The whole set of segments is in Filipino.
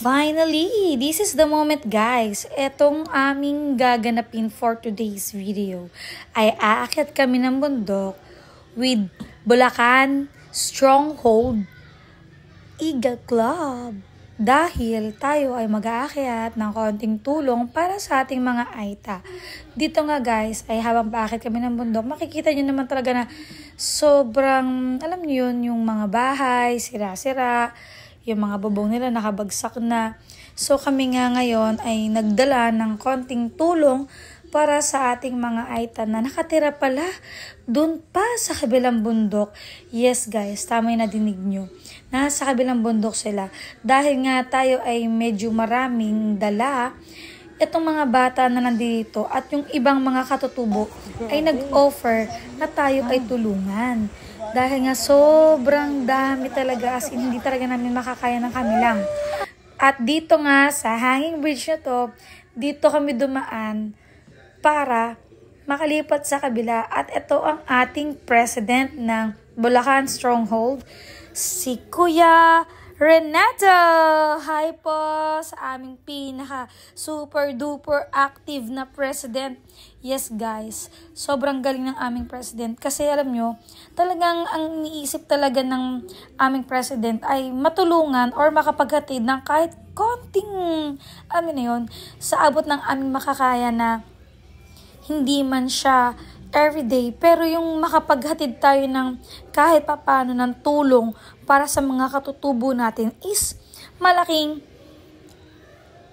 Finally, this is the moment guys. Etong aming gaganapin for today's video ay aakyat kami ng bundok with Bulacan Stronghold Eagle Club. Dahil tayo ay mag-aakyat ng konting tulong para sa ating mga Aita. Dito nga guys, ay habang paakyat kami ng bundok, makikita nyo naman talaga na sobrang, alam nyo yun, yung mga bahay, sira-sira, yung mga bubong nila nakabagsak na. So kami nga ngayon ay nagdala ng konting tulong para sa ating mga Aita na nakatira pala dun pa sa kabilang bundok. Yes guys, tama yung nadinig nyo. Nasa kabilang bundok sila. Dahil nga tayo ay medyo maraming dala, itong mga bata na nandito at yung ibang mga katutubo ay nag-offer na tayo ay tulungan. Dahil nga sobrang dami talaga, as in, hindi talaga namin makakaya ng kami lang. At dito nga sa hanging bridge na to, dito kami dumaan para makalipat sa kabila. At ito ang ating president ng Bulacan Stronghold, si Kuya Renato. Hi po sa aming pinaka super duper active na president. Yes guys, sobrang galing ng aming president. Kasi alam nyo, talagang ang iniisip talaga ng aming president ay matulungan or makapaghatid ng kahit konting, alam na yun, sa abot ng aming makakaya na hindi man siya everyday, pero yung makapaghatid tayo ng kahit papano ng tulong para sa mga katutubo natin is malaking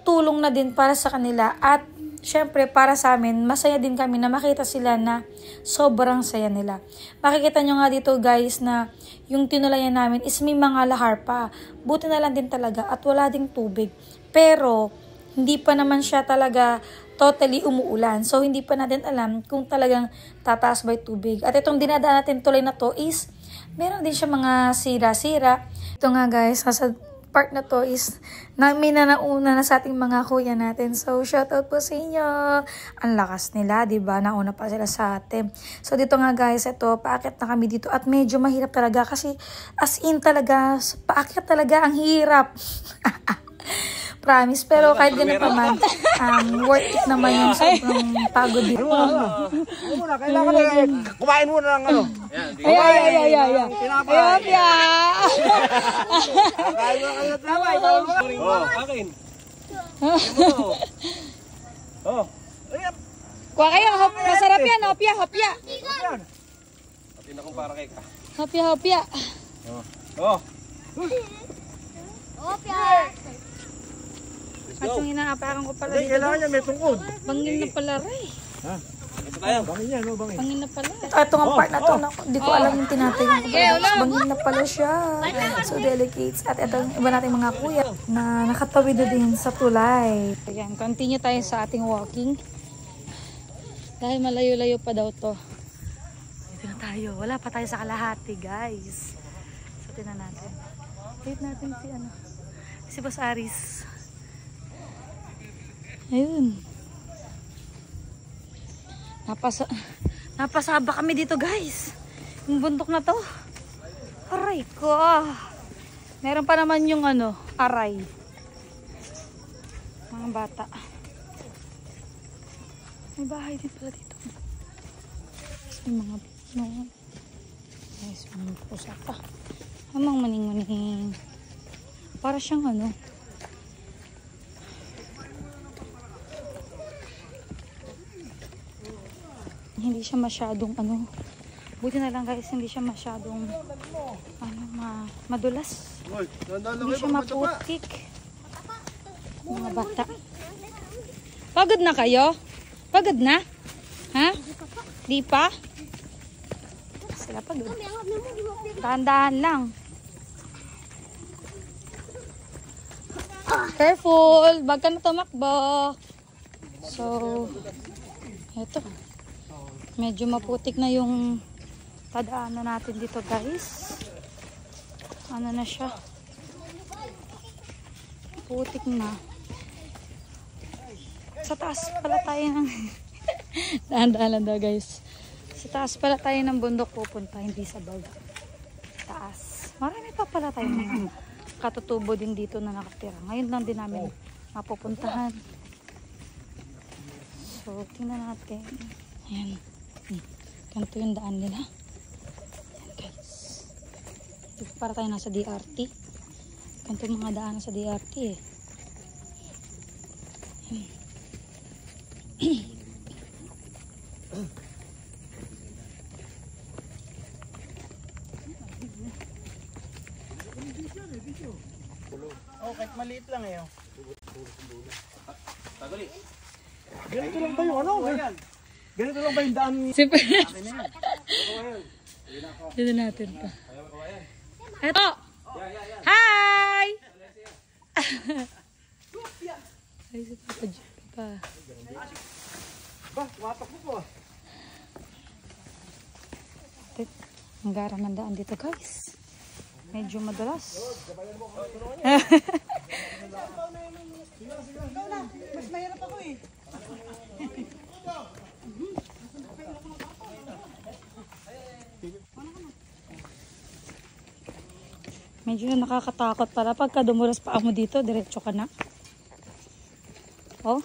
tulong na din para sa kanila. At syempre para sa amin, masaya din kami na makita sila na sobrang saya nila. Makikita nyo nga dito guys na yung tinulayan namin is may mga lahar pa. Buti na lang din talaga at wala ding tubig. Pero hindi pa naman siya talaga totally umuulan. So, hindi pa natin alam kung talagang tataas ba yung tubig. At itong dinadaan natin tulay na to is, meron din siya mga sira-sira. Ito nga guys, nasa part na to is, may nauna na sa ating mga kuya natin. So, shoutout po sa inyo. Ang lakas nila, diba? Nauna pa sila sa atin. So, dito nga guys, ito, paakyat na kami dito. At medyo mahirap talaga kasi, as in talaga, paakyat talaga ang hirap. Promise, pero kahit ganun pa man, worth it naman yung sobrang pagod dito. Kailangan na kumain muna ng ano. Ay. Opya! Kain mo kayo tama, ikaw mo. Akin. Oh. Kuha kayo, masarap yan, hopya. Atin akong para kay ka. Hopya. Oh. Hopya! At yung inaapakan ko pala dito. Kailangan niya may tungkod. Bangin na pala rin. Ha? Ito tayo. Bangin yan, no? Bangin. Bangin na pala. Ito nga part na to, hindi ko alam yung tinatay ko. Bangin na pala siya. So delicate. At ito yung iba nating mga kuya na nakatawid na din sa tulay. Ayan, continue tayo sa ating walking. Dahil malayo-layo pa daw to. Dito na tayo. Wala pa tayo sa kalahati, guys. So tingnan natin. Wait natin si Boss Aris. Ayun. Napasaba kami dito guys. Yung bundok na to. Aray ko. Meron pa naman yung aray. Mga bata. May bahay din pala dito. May mga guys, mga pusa pa. Amang maning-maning. Para siyang hindi siya masyadong buti na lang guys, hindi siya masyadong madulas, hindi siya maputik. Mga bata, pagod na kayo? Pagod na? Ha? Di pa? Sila pagod. Dahan-dahan lang. Careful, wag ka na tumakbo. So eto, medyo maputik na yung padaanan natin dito guys. Ano na siya? Putik na. Sa taas pala tayo ng dahan-dahan daw guys. Sa taas pala tayo ng bundok pupunta, hindi sa baba. Taas. Marami pa pala tayo mga katutubo din dito na nakatira. Ngayon lang din namin mapupuntahan. So, tingnan natin. Ayan. Ganito yung daan nila. Ayan guys. Dito para tayo nasa DRT. Ganito yung mga daan sa DRT eh. Ayan. Oh, kahit maliit lang eh. Ganito lang ba yung ano? Ganito lang ba yung daan? Super. Dito natin pa. Eto! Hi! Ay, si Papa Jeep pa. Ba, watak mo po. Ang gara ng daan dito guys. Medyo madalas. Mas mahirap ako eh. Medyo nakakatakot para pagka dumulas pa mo dito, diretso ka na. Oh.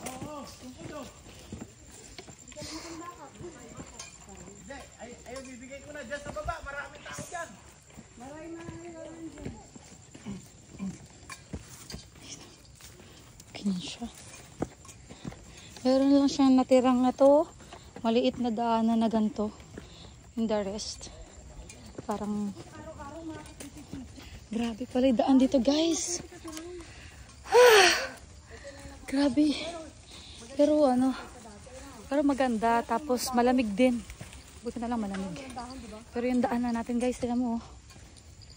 Ayaw, bibigay ko na dyan sa baba. Maraming tao dyan. Ganyan siya. Meron lang siyang natirang na to. Maliit na daanan na ganito. In the rest. Parang grabe pala yung daan dito guys. Grabe. Pero ano, pero maganda. Tapos malamig din. Buti na lang malamig. Pero yung daanan natin guys, tingnan mo oh.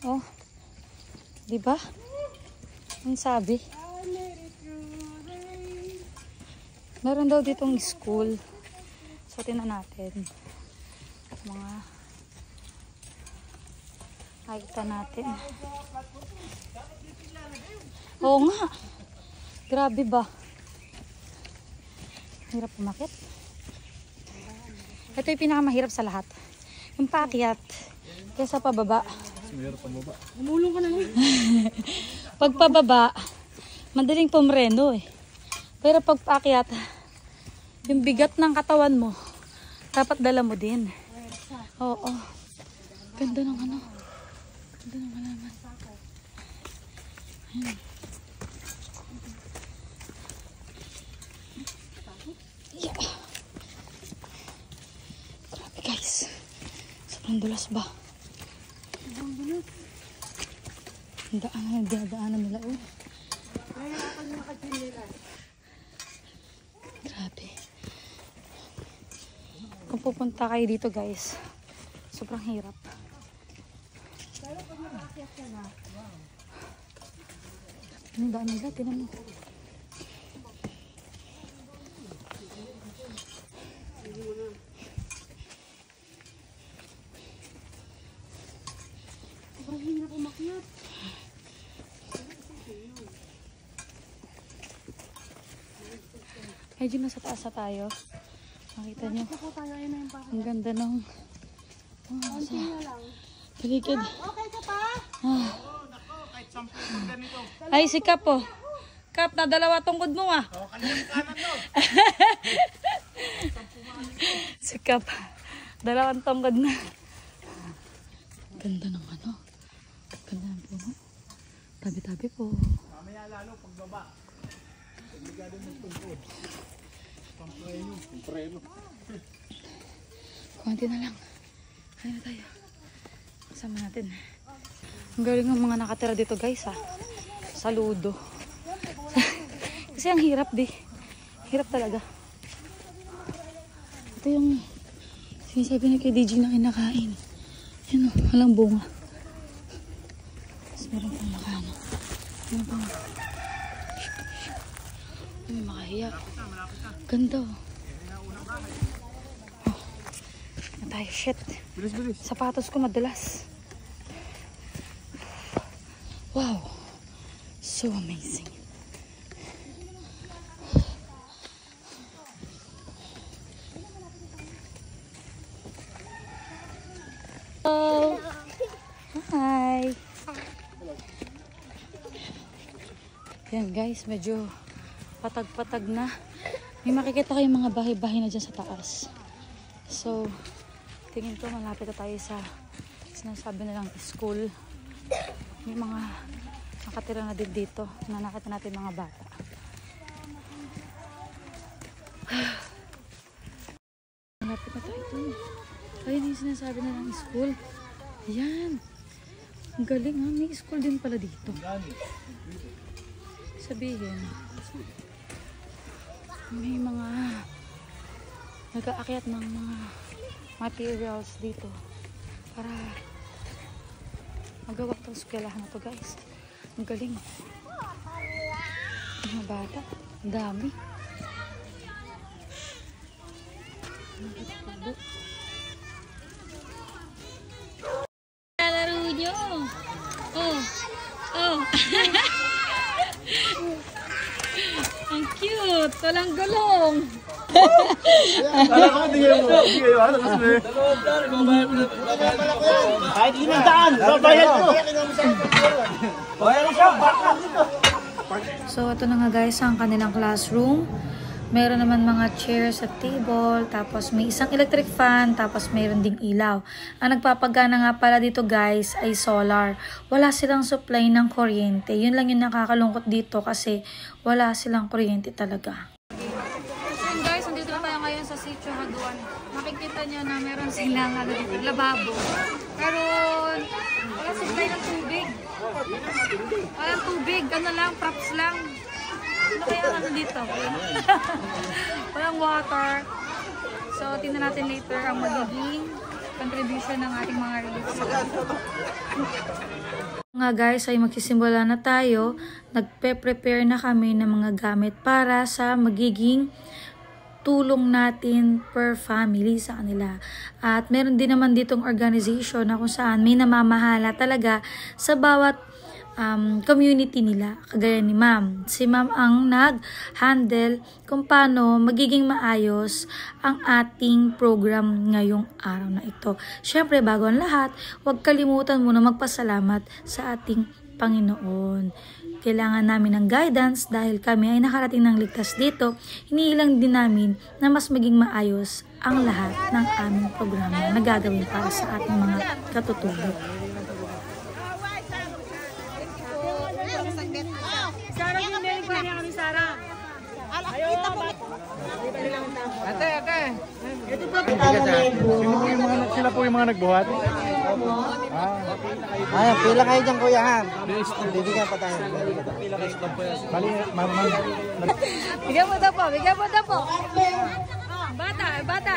Oh. Diba? Ang sabi. Meron daw ditong school. So, tingnan natin. Mga nakita natin. Oo nga. Grabe ba? Hirap umakit. Ito yung pinakamahirap sa lahat. Yung paakyat. Kaysa pababa. Umulong ka na lang. Pag pababa, madaling pumreno eh. Pero pag paakyat, yung bigat ng katawan mo, dapat dala mo din. Oo. Ganda ng ano. Ganda ng halaman. Yeah. Grabe guys. Sobrang dulas ba? Ang daanan nila oh. Grabe. Kung pupunta kayo dito guys, sobrang hirap. Ang daan nila, tinan mo. Sobrang hirap umakyat. Medyo nasa taas na tayo. Makita nyo. Ang ganda ng sa paligid. Okay ka pa? Kahit 10 ganito. Ay, si Kap oh. Kap, na dalawa tungkod mo ah. O, kalimutan kanan no. Si Kap, dalawang tungkod na. Ganda ng ano. Ganda ng puno. Tabi-tabi po. Mamaya lalo pagbaba. Obligado ng tungkod. Pampreno. Kunti na lang. Kaya na tayo. Kasama natin. Ang galing ng mga nakatira dito guys ha. Saludo. Kasi ang hirap di. Hirap talaga. Ito yung sinasabi ni kay DJ na kinakain. Yan o, walang bunga. Tapos meron pang makano. Meron pang ay, makahiya. Ganda o. Oh. Na tayo, shit. Bilis, bilis. Sapatos ko madalas. Wow. So amazing. Oh. Hi. Yan guys, medyo patag-patag na. May makikita kayong mga bahay-bahay na dyan sa taas. So, tingin ko malapit na tayo sa sinasabi na lang school. May mga nakatira na din dito. Nakita natin mga bata. Malapit na tayo dun. Ayun yung sinasabi na lang school. Yan. Ang galing ha. May school din pala dito. Sabihin, may mga nag-aakyat ng mga materials dito para magawa itong eskwelahan na to guys. Ang galing. Mga bata. Ang dami. Laro nyo. Oh. Oh. Ang cute. Walang gulong. Kala ko, hindi kayo ano kasi. Kahit 500, babayad ko. Babayad ko siya, baka dito. So, ito na nga guys ang kanilang classroom. Meron naman mga chairs at table, tapos may isang electric fan, tapos mayroon ding ilaw. Ang nagpapagana nga pala dito guys ay solar. Wala silang supply ng kuryente. Yun lang yung nakakalungkot dito kasi wala silang kuryente talaga. And guys, nandito na tayo ngayon sa Sitio Haguan. Makikita nyo na meron silang dito, lababo. Pero wala supply ng tubig. Walang tubig, ano lang, props lang. Ano kaya ano dito? Walang water. So, tingnan natin later ang magiging contribution ng ating mga relief. Nga guys ay magsisimula na tayo. Nagpe-prepare na kami ng mga gamit para sa magiging tulong natin per family sa kanila. At meron din naman ditong organization na kung saan may namamahala talaga sa bawat community nila, kagaya ni ma'am. Si ma'am ang nag-handle kung paano magiging maayos ang ating program ngayong araw na ito. Syempre, bago ang lahat, huwag kalimutan muna magpasalamat sa ating Panginoon. Kailangan namin ng guidance dahil kami ay nakarating ng ligtas dito. Hinihilang din namin na mas maging maayos ang lahat ng aming programa na gagawin para sa ating mga katutubos. Sila po yung mga nagbuhat. Ay, pila kayo dyan kuya ha. Bibigyan pa tayo. Bigyan mo daw po, bigyan mo daw po. Bata, bata.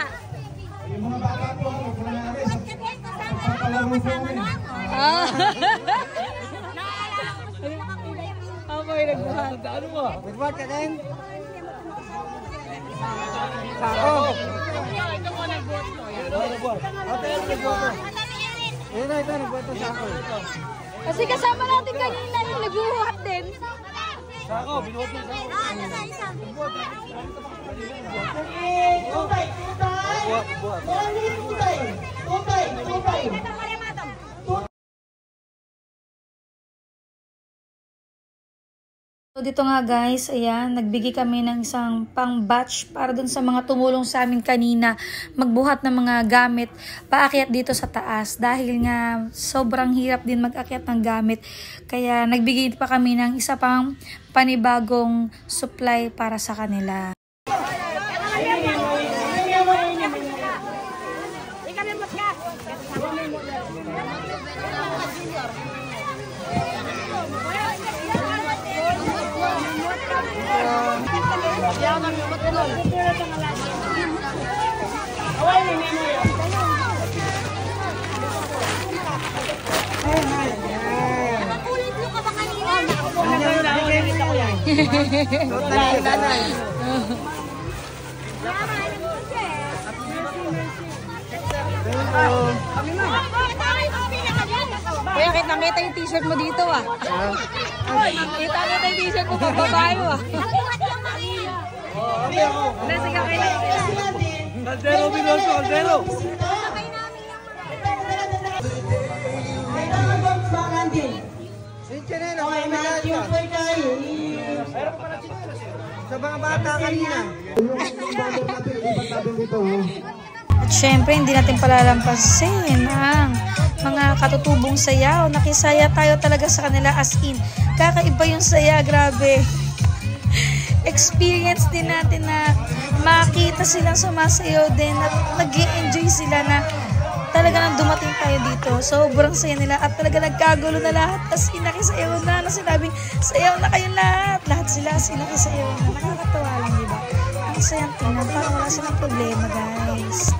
Ako yung nagbuhat. Ano mo? Nagbuhat ka din? Sako. Ito ko nagbuhat ko. Nagbuhat. Ito nagbuhat ng sako. Kasi kasama natin kanina yung nagbuhat din. Sako, binuhat ng sako. So dito nga guys, ayan, nagbigay kami ng isang pang-batch para dun sa mga tumulong sa amin kanina magbuhat ng mga gamit paakyat dito sa taas dahil nga sobrang hirap din mag-akyat ng gamit. Kaya nagbigay pa kami ng isa pang panibagong supply para sa kanila. Kuya, kita yung t-shirt mo dito ah. Kita yung t-shirt mo pang babae mo ah. Sige, okay lang. Caldero, Biloso, Caldero! picture na yun. Sa mga bata kanina. At syempre, hindi natin palalampasin ang mga katutubong sayaw. Nakisaya tayo talaga sa kanila as in. Kakaiba yung saya, grabe. Experience din natin na makita silang sumasayaw din at nag-i-enjoy sila na talaga nang dumating tayo dito. Sobrang saya nila at talaga nagkagulo na lahat. As in, nakisayaw na sinabing, sayaw na kayo lahat. Lahat sila as in, nakisayaw na. Nakakatawa lang, diba? Ang sayang tingnan, parang wala silang problema, guys.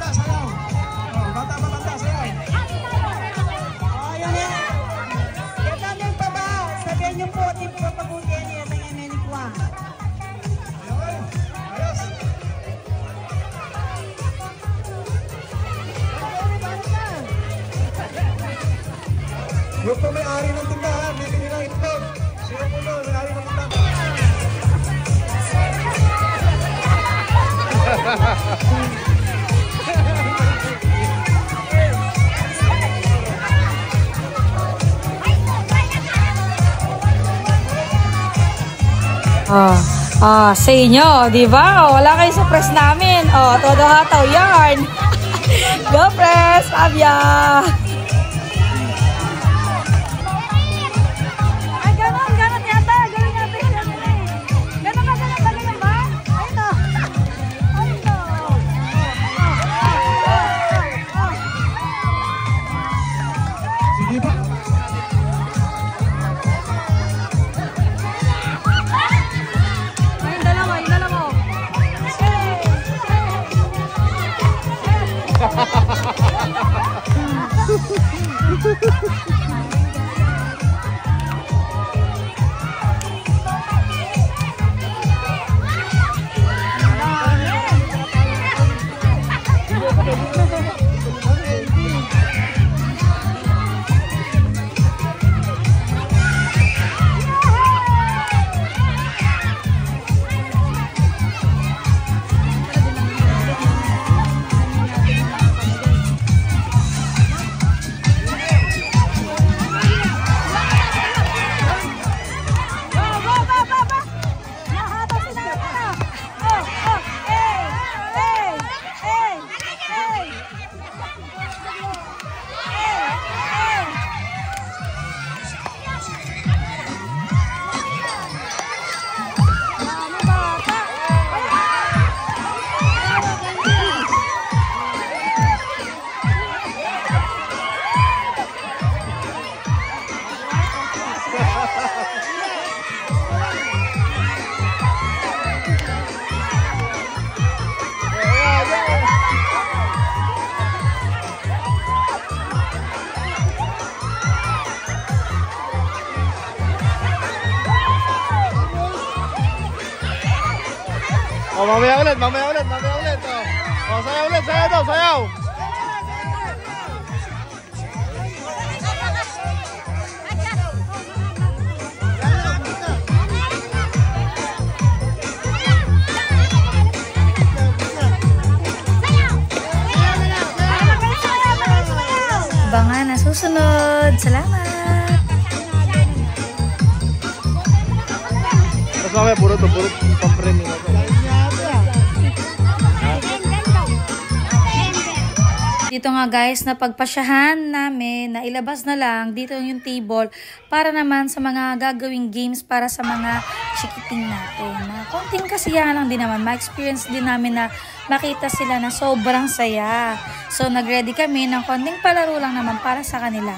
Yung po may-ari ng tindahan, bibili ng itlog. Sino po mo, may-ari ng tindahan. Sa inyo, di ba? Wala kayo sa press namin. Todo hataw yarn. Go press, Abya! Mamaya ulit. Sayaw ulit, sayaw. Abangan na susunod. Salamat! Tapos mamaya puro pang-premium na to. Dito nga guys, napagpasyahan namin na ilabas na lang dito yung table para naman sa mga gagawing games para sa mga chikiting natin. Konting kasiyahan lang din naman, ma-experience din namin na makita sila na sobrang saya. So nag-ready kami ng konting palaro lang naman para sa kanila.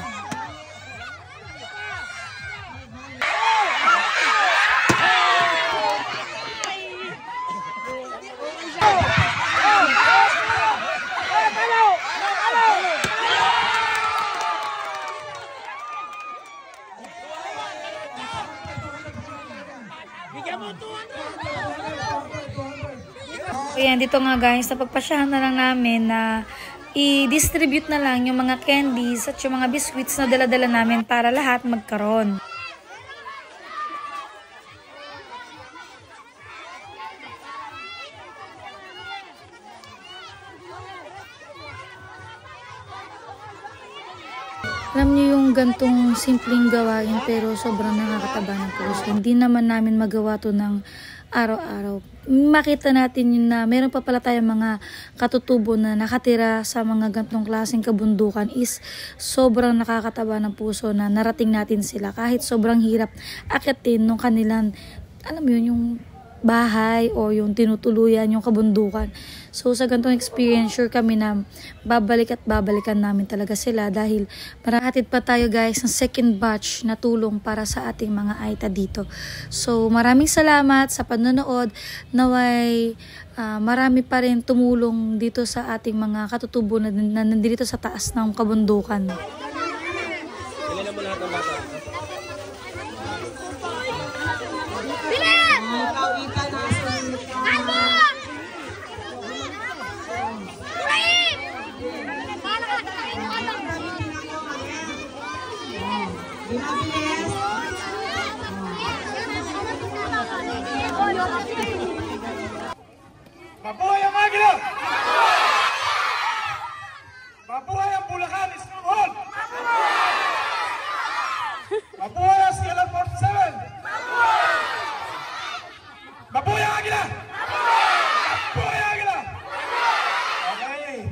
Ayan, dito nga guys, napagpasyahan na lang namin na i-distribute na lang yung mga candies at yung mga biscuits na dala-dala namin para lahat magkaroon. Alam niyo yung gantong simpleng gawain pero sobrang nakakataba ng puso. Hindi naman namin magawa to ng araw-araw. Makita natin yun na meron pa pala tayong mga katutubo na nakatira sa mga gantong klaseng kabundukan is sobrang nakakataba ng puso na narating natin sila kahit sobrang hirap akitin nung kanilang, alam mo yun, yung bahay o yung tinutuluyan, yung kabundukan. So sa gantong experience, sure kami na babalik at babalikan namin talaga sila dahil marahatid pa tayo guys ng second batch na tulong para sa ating mga Aita dito. So maraming salamat sa panonood. Naway marami pa rin tumulong dito sa ating mga katutubo na nandito sa taas ng kabundukan. Ilan mo lahat ng bata? Mabuhay ang Agila! Mabuhay ang Bulacan Stronghold! Mabuhay ang Sierra 47! Mabuhay ang Agila! Mabuhay ang Agila! Okay.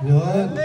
Yun.